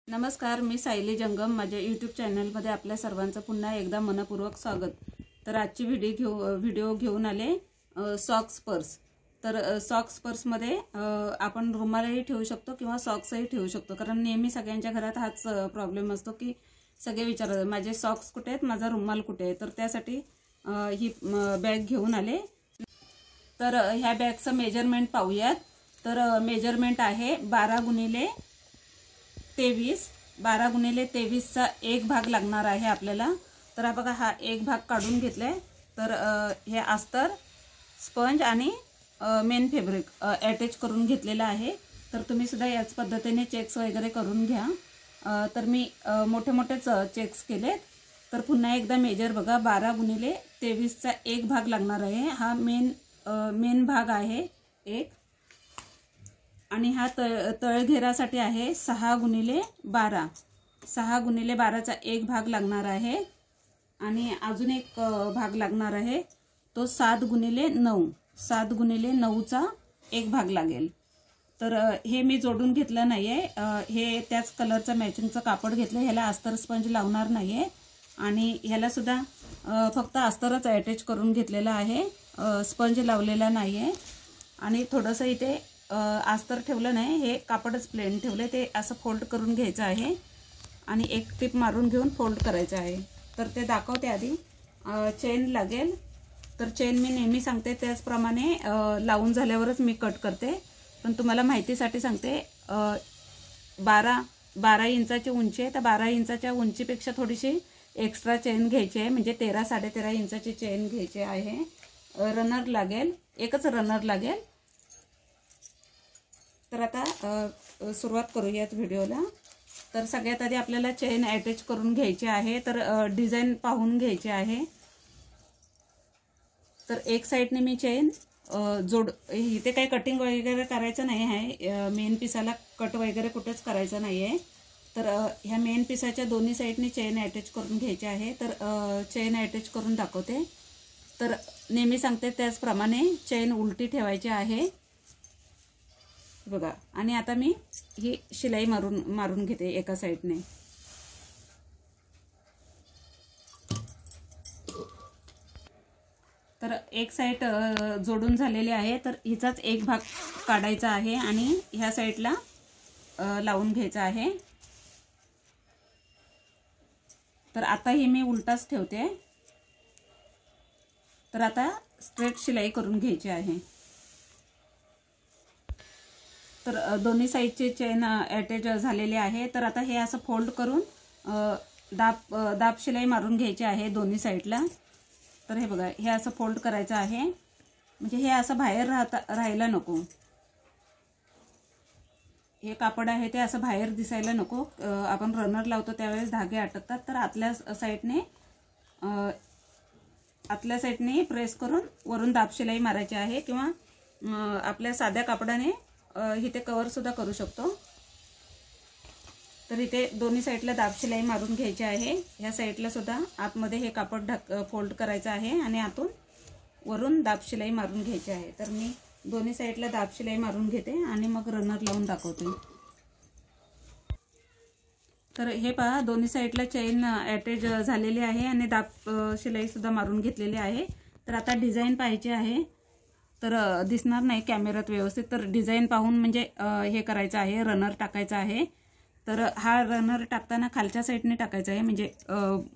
नमस्कार, मी सायली जंगम माझ्या यूट्यूब चॅनलमध्ये आपल्या सर्वांचं पुन्हा एकदा मनपूर्वक स्वागत। तर आजची व्हिडिओ घेऊन आले सॉक्स पर्स। तर सॉक्स पर्समध्ये आपण रुमालही ठेवू शकतो किंवा सॉक्सही ठेवू शकतो, कारण नेहमी सगळ्यांच्या घरात हाच प्रॉब्लेम असतो की सगळे विचारतात माझे सॉक्स कुठे आहेत, माझा रुमाल कुठे आहे। तर त्यासाठी ही बॅग घेऊन आले। तर ह्या बॅगचं मेजरमेंट पाहूयात। तर मेजरमेंट आहे 12x23। 12x23चा एक भाग लागणार आहे आपल्याला। तर हा बघा, हा एक भाग काढून घेतलाय। तर हे अस्तर, स्पंज आणि मेन फॅब्रिक अटॅच करून घेतलेला आहे। तर तुम्ही सुद्धा याच पद्धतीने चेक्स वगैरे करून घ्या। तर मी मोठे मोठेच चेक्स केलेत। तर पुन्हा एकदा मेजर बघा, 12x23चा एक भाग लागणार आहे। हा मेन भाग आहे एक, आणि हा तळघेरासाठी आहे 6x12। 6x12चा एक भाग लागणार आहे, आणि अजून एक भाग लागणार आहे तो 7x9। 7x9चा एक भाग लागेल। तर हे मी जोडून घेतलं नाहीये, हे त्याच कलरचं मॅचिंगचं कापड घेतलं। ह्याला अस्तर स्पंज लावणार नाहीये, आणि ह्याला सुद्धा फक्त अस्तरच अटॅच करून घेतलेला आहे, स्पंज लावलेला नाहीये। आणि थोडंसं इथे अस्तर ठेवलं नाही, हे कापडच प्लेन ठेवले। ते असं फोल्ड करून घ्यायचं आहे आणि एक टिप मारून घेऊन फोल्ड करायचं आहे। तर ते दाखवते आधी। चेन लागेल, तर चेन मी नेहमी सांगते त्याचप्रमाणे लावून झाल्यावरच मी कट करते, पण तुम्हाला माहितीसाठी सांगते। 12 इंचाची उंची आहे, तर 12 इंचाच्या उंचीपेक्षा थोडीशी एक्स्ट्रा चेन घ्यायची आहे, म्हणजे 13-13.5 इंचाची चेन घ्यायची आहे। रनर लागेल, एकच रनर लागेल। तर आता सुरुवात करूयात व्हिडिओला। तर सगळ्यात आधी आपल्याला चेन अटॅच करून घ्यायची आहे। तर डिझाइन पाहून घ्यायची आहे। तर एक साइडने मी चेन इथे काही कटिंग वगैरे करायचं नाही आहे, मेन पीसाला कट वगैरे कुठेच करायचं नाही आहे। तर ह्या मेन पीसाच्या दोन्ही साइडने चेन अटॅच करून घ्यायची आहे। तर चेन अटॅच करून दाखवते। तर नेहमी सांगते त्याचप्रमाणे चेन उलटी ठेवायची आहे बघा। आणि आता मी ही शिलाई मारून घेते एका साइडने। तर एक साइड जोडून झालेली आहे, तर हिचाच एक भाग काढायचा आहे आणि ह्या साइडला लावून घ्यायचा आहे। तर आता ही मी उलटाच ठेवते। तर आता स्ट्रेट शिलाई करून घ्यायची आहे। तर दोन्ही साइडचे चेन अटॅच झालेले आहे। तर आता हे असं फोल्ड करून दाब शिलाई मारून घ्यायची आहे दोन्ही साइडला। तर हे बघा, हे असं फोल्ड करायचं आहे, म्हणजे हे असं बाहेर राहायला नको। हे कापड आहे ते असं बाहेर दिसायला नको। आपण रनर लावतो त्यावेळेस धागे अटकतात। तर आतल्या साइडने प्रेस करून वरून दाब शिलाई मारायची आहे, किंवा आपल्या साध्या कापडाने इथे कव्हर सुद्धा करू शकतो। तर इथे दोन्ही साइडला दाब शिलाई मारून घ्यायची आहे। ह्या साइडला सुद्धा आतमध्ये हे कापड फोल्ड करायचं आहे आणि आतून वरून दाब शिलाई मारून घ्यायची आहे। तर मी दोन्ही साइडला दाब शिलाई मारून घेते आणि मग रनर लावून दाखवते। तर हे पहा, दोन्ही साइडला चेन अटॅच झालेली आहे आणि दाब शिलाई सुद्धा मारून घेतलेली आहे। तर आता डिझाइन पाहायची आहे, तर दिसणार नाही कॅमेऱ्यात व्यवस्थित। तर डिझाइन पाहून म्हणजे हे करायचं आहे, रनर टाकायचा आहे। तर हा रनर टाकताना खालच्या साइडने टाकायचा आहे, म्हणजे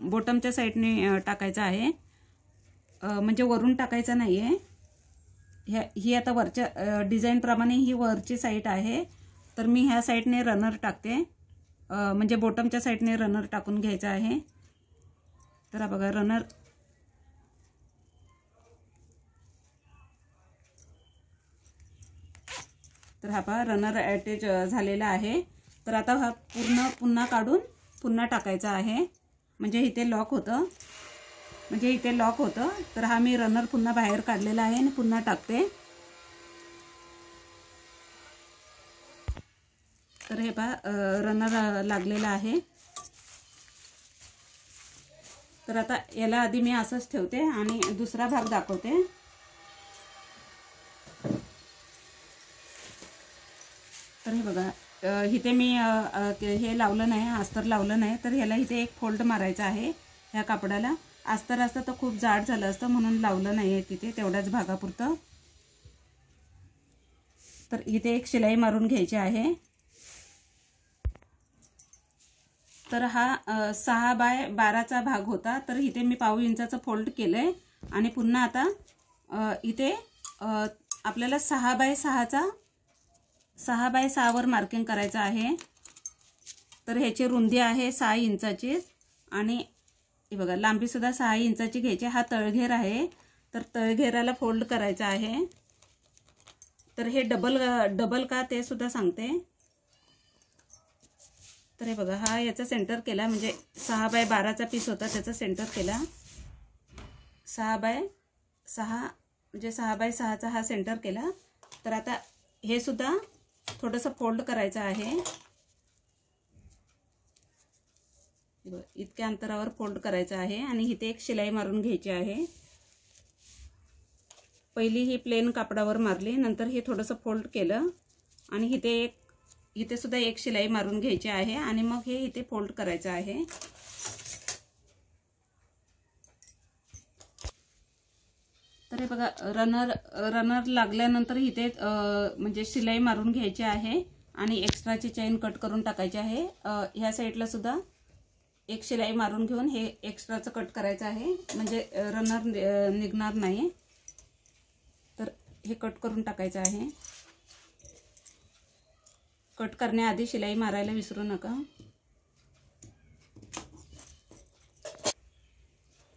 बॉटमच्या साइडने टाकायचा आहे, म्हणजे वरून टाकायचा नाही आहे। ही आता वरच्या डिझाइन प्रमाणे ही वरची साइड आहे। तर मी ह्या साइडने रनर टाकते, म्हणजे बॉटमच्या साइडने रनर टाकून घ्यायचा आहे। तर हा बघा रनर। तर हा पहा रनर अटॅच झालेला आहे। तर आता हा पुन्हा काढून पुन्हा टाकायचा आहे, म्हणजे इथे लॉक होतं, तर हा मी रनर पुन्हा बाहेर काढलेला आहे आणि पुन्हा टाकते। तर हे पहा रनर लागलेला आहे। तर आता याला आधी मी असंच ठेवते आणि दुसरा भाग दाखवते। तर हे बघा, इथे मी हे लावलं नाही, अस्तर लावलं नाही, तर ह्याला इथे एक फोल्ड मारायचा आहे ह्या कापडाला. अस्तर असतं तर खूप जाड झालं असतं म्हणून लावलं नाही आहे तिथे, तेवढ्याच भागापुरतं. तर इथे एक शिलाई मारून घ्यायची आहे. तर हा 6 बाय 12चा भाग होता, तर इथे मी पाव इंचाचं फोल्ड केलंय आणि पुन्हा आता इथे आपल्याला 6 बाय 6 वर मार्किंग करायचं आहे. तर ह्याची रुंदी आहे 6 इंचाची आणि हे बघा लांबी सुद्धा 6 इंचाची घ्यायची. हा तळघेर आहे, तर तळघेराला फोल्ड करायचा आहे. तर हे डबल का ते सुद्धा सांगते. तर हे बघा हा याचा सेंटर केला, म्हणजे 6 बाय 12चा पीस होता त्याचा सेंटर केला. 6 बाय 6 म्हणजे 6 बाय 6चा हा सेंटर केला. तर आता हे सुद्धा थोडंसं फोल्ड करायचं आहे. इतक्या अंतरावर फोल्ड करायचं आहे आणि इथे एक शिलाई मारून घ्यायची आहे. पहिली ही प्लेन कापडावर मारली, नंतर हे थोडंसं फोल्ड केलं आणि इथे सुद्धा एक शिलाई मारून घ्यायची आहे आणि मग हे इथे फोल्ड करायचं आहे. तर हे बघा रनर लागल्यानंतर इथे म्हणजे शिलाई मारून घ्यायची आहे आणि एक्स्ट्राची चेन कट करून टाकायची आहे. ह्या साईडला सुद्धा एक शिलाई मारून घेऊन हे एक्स्ट्राचं कट करायचं आहे, म्हणजे रनर निघणार नाही. तर हे कट करून टाकायचं आहे. कट करण्याआधी शिलाई मारायला विसरू नका.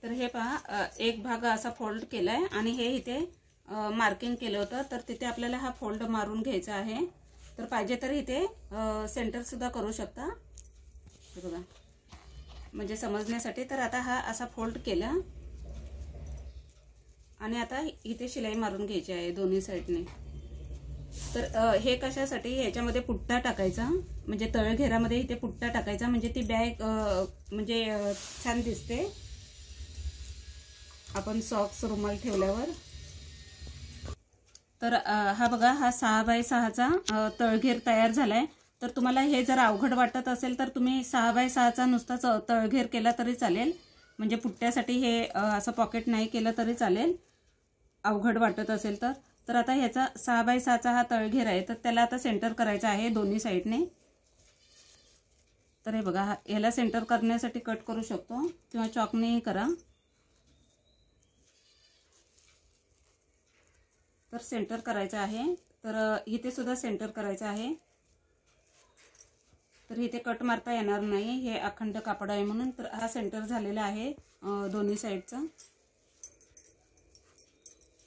तर हे पहा एक भाग असा फोल्ड केलाय आणि हे इथे मार्किंग केलं होतं, तर तिथे आपल्याला हा फोल्ड मारून घ्यायचा आहे. तर पाहिजे तर इथे सेंटर सुद्धा करू शकता, बघा म्हणजे समजण्यासाठी. तर आता हा असा फोल्ड केला आणि आता इथे शिलाई मारून घ्यायची आहे दोन्ही साईडने. तर हे कशासाठी, ह्याच्यामध्ये पुट्टा टाकायचा, म्हणजे तळघेरामध्ये इथे पुट्टा टाकायचा, म्हणजे ती बॅग म्हणजे छान दिसते आपण सॉक्स रुमाल ठेवल्यावर. तर हा बघा हा 6 बाय 6चा तळघेर तयार झालाय. तर तुम्हाला हे जर अवघड वाटत असेल तर तुम्ही 6 बाय 6चा नुसता तळघेर केला तरी चालेल, म्हणजे पुट्ट्यासाठी हे असं पॉकेट नाही केलं तरी चालेल अवघड वाटत असेल तर. तर आता ह्याचा 6 बाय 6चा हा तळघेर आहे, तर त्याला आता सेंटर करायचा आहे दोन्ही साईडने. तर हे बघा ह्याला सेंटर करण्यासाठी कट करू शकतो किंवा चॉकने करा. तर सेंटर करायचं आहे. तर इथे सुद्धा सेंटर करायचं आहे. तर इथे कट मारता येणार नाही, हे अखंड कापड आहे म्हणून. तर हा सेंटर झालेला आहे दोन्ही साईडचा.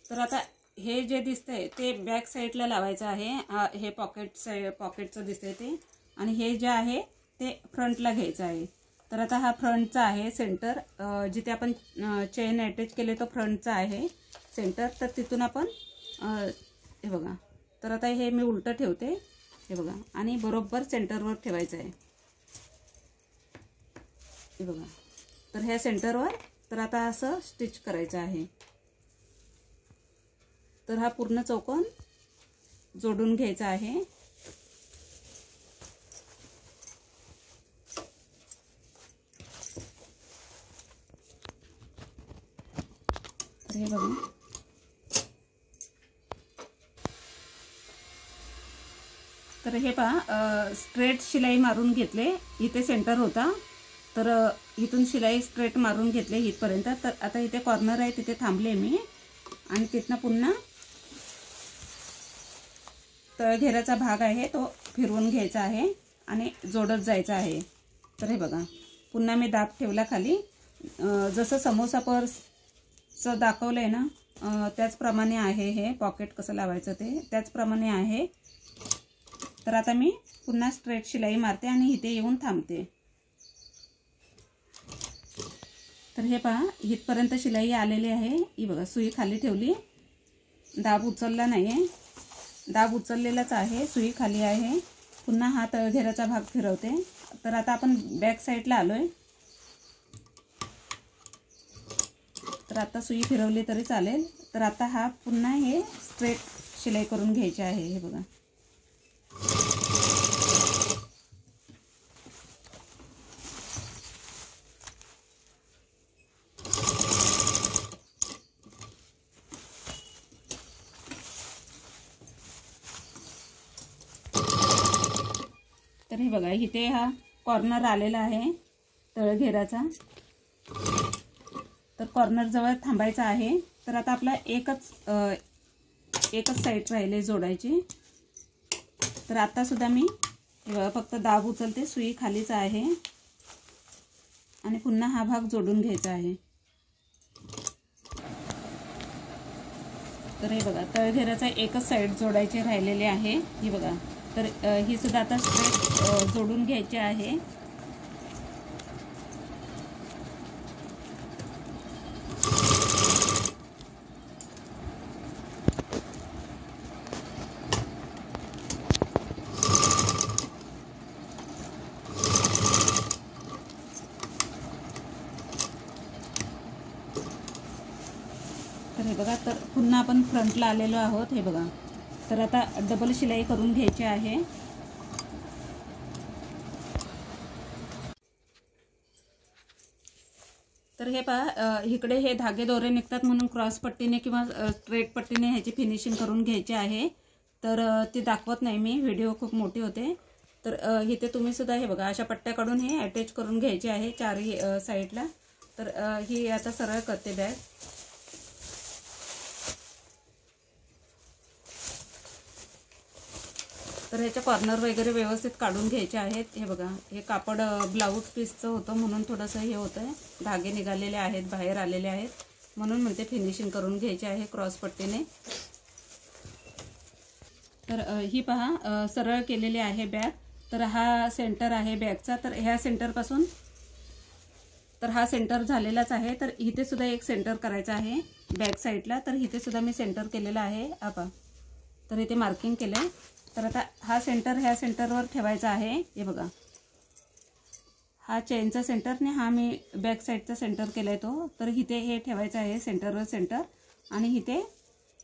तर आता हे जे दिसतंय ते बॅक साईडला लावायचं आहे. हे पॉकेटचं दिसतंय ते, आणि हे जे आहे ते फ्रंटला घ्यायचं आहे. तर आता हा फ्रंटचा आहे सेंटर, जिथे आपण चेन अटॅच केले तो फ्रंटचा आहे सेंटर. तर तिथून आपण हे बघा, तर आता हे मी उलटं ठेवते, हे बघा, आणि बरोबर सेंटरवर ठेवायचं आहे, हे बघा. तर ह्या सेंटरवर तर आता असं स्टिच करायचं आहे. तर हा पूर्ण चौकोन जोडून घ्यायचा आहे. तर हे बघा, तर हे पहा स्ट्रेट शिलाई मारून घेतले. इथे सेंटर होता, तर इथून शिलाई स्ट्रेट मारून घेतले इथपर्यंत. तर आता इथे कॉर्नर आहे तिथे थांबले मी, आणि तिथनं पुन्हा तळघेराचा भाग आहे तो फिरवून घ्यायचा आहे आणि जोडत जायचा आहे. तर हे बघा पुन्हा मी दाब ठेवला खाली, जसं समोसा पर्सचं दाखवलंय ना त्याचप्रमाणे आहे. हे पॉकेट कसं लावायचं ते त्याचप्रमाणे आहे. तर आता मी पुन्हा स्ट्रेट शिलाई मारते आणि इथे येऊन थांबते. तर हे पहा इथपर्यंत शिलाई आलेली आहे. ही बघा सुई खाली ठेवली, दाब उचलला नाही, दाब उचललेलाच आहे, सुई खाली आहे. पुन्हा हा तळघेराचा भाग फिरवते. तर आता आपण बॅक साईडला आलोय. तर आता सुई फिरवली तरी चालेल. तर आता हा पुन्हा हे स्ट्रेट शिलाई करून घ्यायचे आहे. हे बघा, तर हे बघा इथे हा कॉर्नर आलेला आहे तळघेराचा, तर कॉर्नर जवळ थांबायचा आहे. तर आता आपला एकच साईड राहिले जोडायची. तर आता सुद्धा मी फक्त दाब उचलते, सुई खालीच आहे आणि पुन्हा हा भाग जोडून घ्यायचा आहे. तर हे बघा तळघेराचा एकच साईड जोडायचे राहिलेले आहे. ही बघा, तर ही सुद्धा आता स्ट्रेट जोडून घ्यायची आहे. तर हे बघा, तर पुन्हा आपण फ्रंटला आलेलो आहोत. हे बघा, तर आता डबल शिलाई करून घ्यायची आहे. तर हे पहा, इकडे हे धागे दोरे निघतात म्हणून क्रॉस पट्टीने किंवा स्ट्रेट पट्टीने ह्याची फिनिशिंग करून घ्यायची आहे. तर ती दाखवत नाही मी, व्हिडिओ खूप मोठी होते. तर इथे तुम्ही सुद्धा हे बघा अशा पट्ट्या काढून हे अटॅच करून घ्यायचे आहे चारही साईडला. तर ही आता सरळ करते बॅग. तर ह्याचे कॉर्नर वगैरे व्यवस्थित काढून घ्यायचे आहेत. हे बघा, हे कापड ब्लाऊज पीसचं होतं म्हणून थोडंसं हे होतं आहे, धागे निघालेले आहेत, बाहेर आलेले आहेत, म्हणून म्हणते फिनिशिंग करून घ्यायचे आहे क्रॉस पट्टीने. तर ही पहा सरळ केलेली आहे बॅग. तर हा सेंटर आहे बॅगचा. तर ह्या सेंटरपासून तर हा सेंटर झालेलाच आहे. तर इथे सुद्धा एक सेंटर करायचं आहे बॅक साईडला. तर इथे सुद्धा मी सेंटर केलेला आहे. आपा तर इथे मार्किंग केलं आहे. तर आता हा सेंटर ह्या सेंटरवर ठेवायचा आहे. हे बघा, हा चेनचा सेंटर ने हा मी बॅक साईडचा सेंटर केला आहे तो. तर इथे हे ठेवायचं आहे सेंटरवर सेंटर. आणि इथे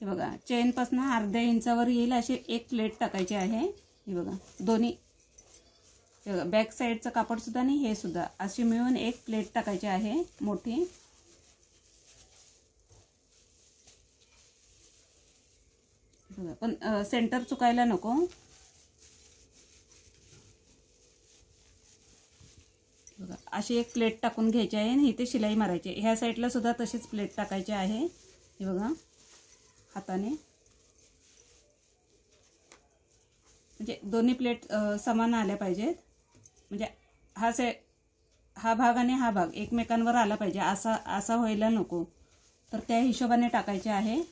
हे बघा चेनपासून अर्ध्या इंचावर येईल अशी एक प्लेट टाकायची आहे. हे बघा दोन्ही, हे बघा बॅक साईडचं कापडसुद्धा आणि हे सुद्धा अशी मिळून एक प्लेट टाकायची आहे मोठी. पण सेंटर चुकायला नको. बघा अशी एक प्लेट टाकून घ्यायची आहे आणि इथे शिलाई मारायची. ह्या साईडला सुद्धा तशीच प्लेट टाकायची आहे. हे बघा हाताने, म्हणजे दोन्ही प्लेट समान आल्या पाहिजेत. म्हणजे हा भाग आणि हा भाग एकमेकांवर आला पाहिजे, असा व्हायला नको. तर त्या हिशोबाने टाकायचे आहे.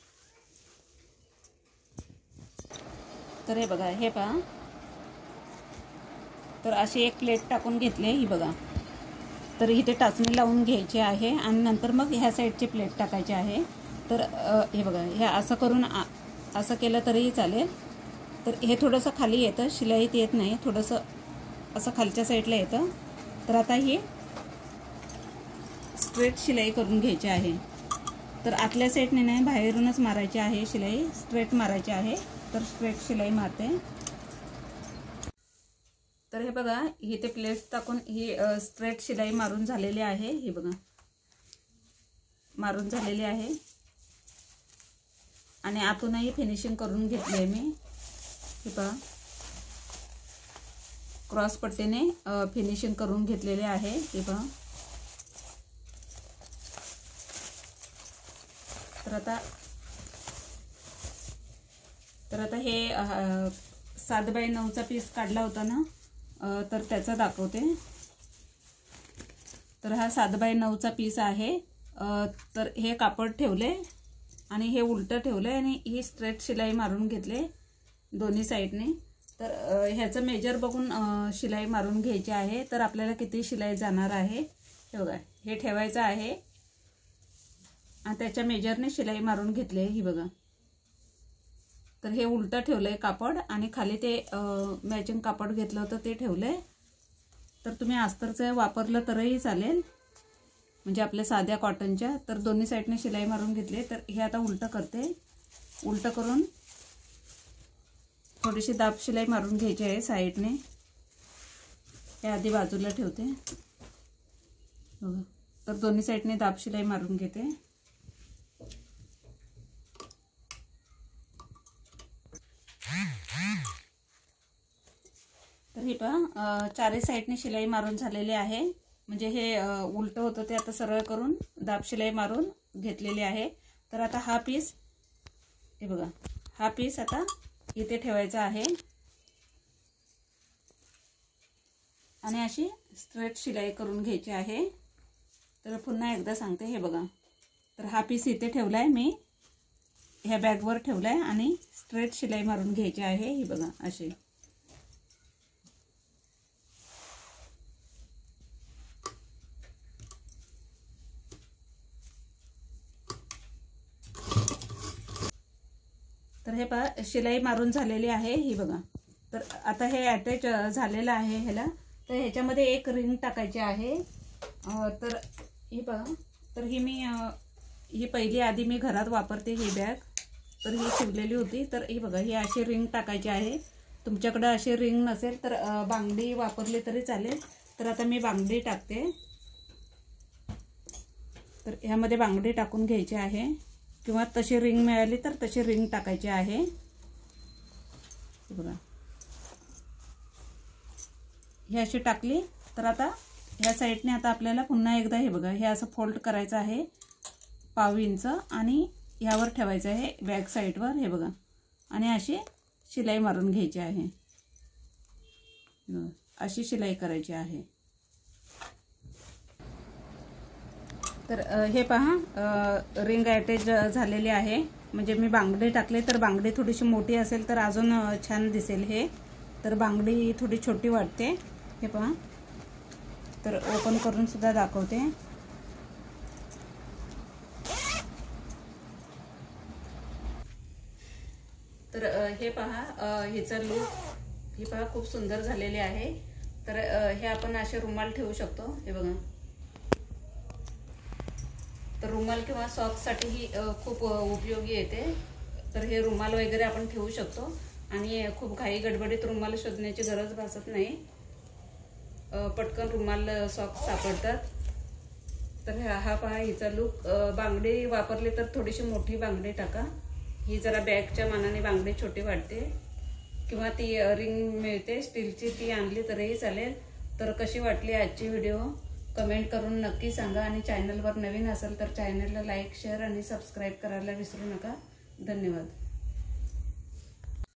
तर हे बघा, हे पहा, तर अशी एक प्लेट टाकून घेतली. ही बघा, तर इथे टाचणी लावून घ्यायची आहे आणि नंतर मग ह्या साईडची प्लेट टाकायची आहे. तर हे बघा, हे असं करून असं केलं तरीही चालेल. तर हे थोडंसं खाली येतं, शिलाईत येत नाही, थोडंसं असं खालच्या साईडला येतं. तर आता ही स्ट्रेट शिलाई करून घ्यायची आहे. तर आतल्या साईडने नाही, बाहेरूनच मारायची आहे शिलाई, स्ट्रेट मारायची आहे. तर स्ट्रेट शिलाई मारते. तर हे बघा, इथे प्लेट टाकून ही स्ट्रेट शिलाई मारून झालेली आहे. हे बघा मारून झालेली आहे आणि आतूनही फिनिशिंग करून घेतली आहे मी. हे पहा क्रॉस पट्टीने फिनिशिंग करून घेतलेले आहे. हे पहा, तर आता हे 7x9चा पीस काढला होता ना, तर त्याचा दाखवते. तर हा 7x9चा पीस आहे. तर हे कापड ठेवले आणि हे उलटं ठेवले आणि ही स्ट्रेट शिलाई मारून घेतले दोन्ही साईडने. तर ह्याचं मेजर बघून शिलाई मारून घ्यायची आहे. तर आपल्याला किती शिलाई जाणार आहे हे बघा, हे ठेवायचं आहे आणि त्याच्या मेजरने शिलाई मारून घेतली आहे. ही बघा, तर हे उलटं ठेवलंय कापड आणि खाली ते मॅचिंग कापड घेतलं होतं ते ठेवलंय. तर तुम्ही अस्तरचं वापरलं तरीही चालेल, म्हणजे आपल्या साध्या कॉटनच्या. तर दोन्ही साईडने शिलाई मारून घेतली. तर हे आता उलटं करते. उलटं करून थोडीशी दाब शिलाई मारून घ्यायची आहे साईडने. हे आधी बाजूला ठेवते. बघा, तर दोन्ही साईडने दाब शिलाई मारून घेते. तर ही पहा चारही साईडने शिलाई मारून झालेली आहे. म्हणजे हे उलटं होतं ते आता सरळ करून दाब शिलाई मारून घेतलेली आहे. तर आता हा पीस हे बघा, हा पीस आता इथे ठेवायचा आहे आणि अशी स्ट्रेट शिलाई करून घ्यायची आहे. तर पुन्हा एकदा सांगते, हे बघा, तर हा पीस इथे ठेवलाय मी, ह्या बॅगवर ठेवलाय आणि स्ट्रेट शिलाई मारून घ्यायची आहे. ही बघा अशी. तर हे पहा शिलाई मारून झालेली आहे. ही बघा, तर आता हे अटॅच झालेलं आहे ह्याला. तर ह्याच्यामध्ये एक रिंग टाकायची आहे. तर ही पहा, तर ही पहिली आधी मी घरात वापरते ही बॅग. तर ही शिवलेली होती. तर ही बघा, ही अशी रिंग टाकायची आहे. तुमच्याकडे अशी रिंग नसेल तर बांगडी वापरली तरी चालेल. तर आता मी बांगडी टाकते. तर ह्यामध्ये बांगडी टाकून घ्यायची आहे, किंवा तशी रिंग मिळाली तर तशी रिंग टाकायची आहे. बघा, ही अशी टाकली. तर आता ह्या साईडने आता आपल्याला पुन्हा एकदा हे बघा, हे असं फोल्ड करायचं आहे 1/2 इंच आणि ह्यावर ठेवायचं आहे बॅक साईडवर. हे बघा, आणि अशी शिलाई मारून घ्यायची आहे. अशी शिलाई करायची आहे. तर हे पहा रिंग अटॅच झालेली आहे. म्हणजे मी बांगडी टाकले, तर बांगडी थोडीशी मोठी असेल तर अजून छान दिसेल हे. तर बांगडी थोडी छोटी वाटते. हे पहा, तर ओपन करून सुद्धा दाखवते. तर हे पहा हिचा लूक, ही पहा खूप सुंदर झालेली आहे. तर हे आपण असे रुमाल ठेवू शकतो. हे बघा, तर रुमाल किंवा सॉक्ससाठी ही खूप उपयोगी येते. तर हे रुमाल वगैरे आपण ठेवू शकतो आणि खूप घाई गडबडीत रुमाल शोधण्याची गरज भासत नाही. पटकन रुमाल सॉक्स सापडतात. तर हा पहा हिचा लूक. बांगडी वापरली तर थोडीशी मोठी बांगडी टाका. ही जरा बॅगच्या मानाने बांगडी छोटी वाटते. किंवा ती रिंग मिळते स्टीलची, ती आणली तरीही चालेल. तर कशी वाटली आजची व्हिडिओ कमेंट करून नक्की सांगा. आणि चॅनलवर नवीन असेल तर चॅनलला लाईक, शेअर आणि सबस्क्राईब करायला विसरू नका. धन्यवाद.